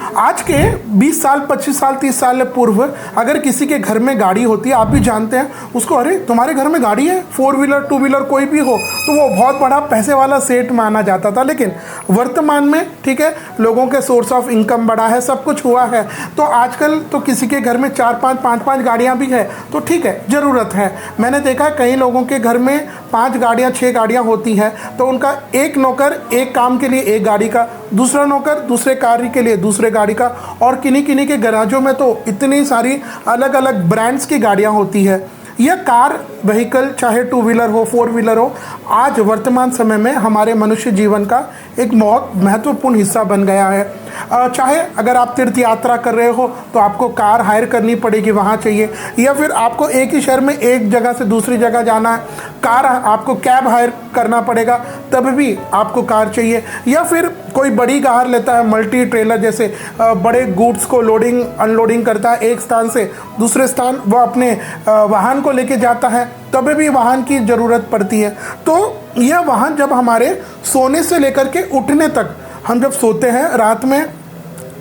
आज के 20 साल 25 साल 30 साल पूर्व अगर किसी के घर में गाड़ी होती है, आप भी जानते हैं उसको, अरे तुम्हारे घर में गाड़ी है, 4 व्हीलर 2 व्हीलर कोई भी हो, तो वो बहुत बड़ा पैसे वाला सेठ माना जाता था। लेकिन वर्तमान में ठीक है, लोगों के सोर्स ऑफ इनकम बढ़ा है, सब कुछ हुआ है, तो आजकल तो किसी के घर में 4-5 5-5 गाड़ियाँ भी है, तो ठीक है, ज़रूरत है। मैंने देखा कई लोगों के घर में 5 गाड़ियाँ 6 गाड़ियाँ होती हैं, तो उनका एक नौकर एक काम के लिए एक गाड़ी का, दूसरा नौकर दूसरे कार्य के लिए दूसरे गाड़ी का, और किन्हीं किन्हीं के गराजों में तो इतनी सारी अलग अलग ब्रांड्स की गाड़ियाँ होती है। यह कार व्हीकल चाहे 2 व्हीलर हो 4 व्हीलर हो, आज वर्तमान समय में हमारे मनुष्य जीवन का एक बहुत महत्वपूर्ण हिस्सा बन गया है। चाहे अगर आप तीर्थ यात्रा कर रहे हो तो आपको कार हायर करनी पड़ेगी, वहाँ चाहिए, या फिर आपको एक ही शहर में एक जगह से दूसरी जगह जाना है, कार आपको कैब हायर करना पड़ेगा, तब भी आपको कार चाहिए। या फिर कोई बड़ी कार लेता है, मल्टी ट्रेलर जैसे बड़े गुड्स को लोडिंग अनलोडिंग करता है, एक स्थान से दूसरे स्थान वो अपने वाहन को लेके जाता है, तब भी वाहन की ज़रूरत पड़ती है। तो यह वाहन जब हमारे सोने से लेकर के उठने तक, हम जब सोते हैं रात में,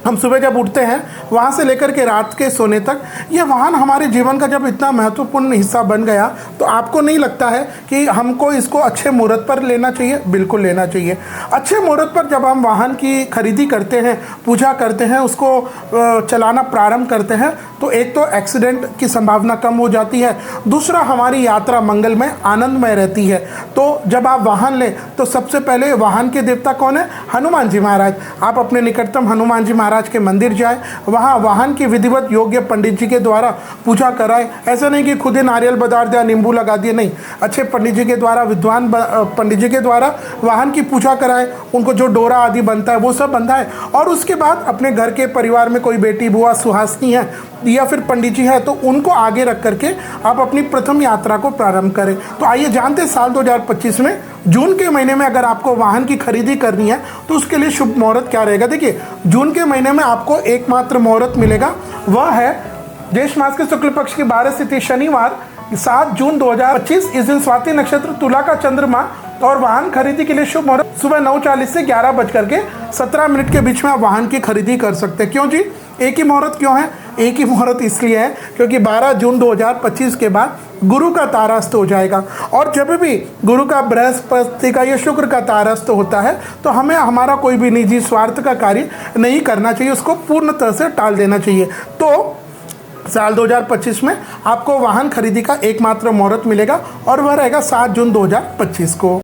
हम सुबह जब उठते हैं, वहाँ से लेकर के रात के सोने तक, यह वाहन हमारे जीवन का जब इतना महत्वपूर्ण हिस्सा बन गया, तो आपको नहीं लगता है कि हमको इसको अच्छे मुहूर्त पर लेना चाहिए? बिल्कुल लेना चाहिए। अच्छे मुहूर्त पर जब हम वाहन की खरीदी करते हैं, पूजा करते हैं, उसको चलाना प्रारंभ करते हैं, तो एक तो एक्सीडेंट की संभावना कम हो जाती है, दूसरा हमारी यात्रा मंगलमय आनंदमय रहती है। तो जब आप वाहन लें तो सबसे पहले वाहन के देवता कौन है? हनुमान जी महाराज। आप अपने निकटतम हनुमान जी महाराज के मंदिर जाए, वहाँ वाहन की विधिवत योग्य पंडित जी के द्वारा पूजा कराए। ऐसा नहीं कि खुद ही नारियल बदार दिया, नींबू लगा दिए, नहीं, अच्छे पंडित जी के द्वारा, विद्वान पंडित जी के द्वारा वाहन की पूजा कराए, उनको जो डोरा आदि बनता है वो सब बंधाए, और उसके बाद अपने घर के परिवार में कोई बेटी बुआ सुहासनी है या फिर पंडित जी है, तो उनको आगे रख करके आप अपनी प्रथम यात्रा को प्रारंभ करें। तो आइए जानते हैं साल 2025 में जून के महीने में अगर आपको वाहन की खरीदी करनी है तो उसके लिए शुभ मुहूर्त क्या रहेगा। देखिए, जून के महीने में आपको एकमात्र मुहूर्त मिलेगा, वह है ज्येष्ठ मास के शुक्ल पक्ष की 12 तिथि शनिवार 7 जून 2025। इस दिन स्वाति नक्षत्र, तुला का चंद्रमा, और वाहन खरीदी के लिए शुभ मुहूर्त सुबह 9:40 से 11:17 के बीच में आप वाहन की खरीदी कर सकते हैं। क्यों जी, एक ही मुहूर्त क्यों है? एक ही मुहूर्त इसलिए है क्योंकि 12 जून 2025 के बाद गुरु का तारास्त हो जाएगा, और जब भी गुरु का, बृहस्पति का या शुक्र का तारास्त होता है तो हमें हमारा कोई भी निजी स्वार्थ का कार्य नहीं करना चाहिए, उसको पूर्णतः से टाल देना चाहिए। तो साल 2025 में आपको वाहन खरीदी का एकमात्र मुहूर्त मिलेगा, और वह रहेगा 7 जून 2025 को।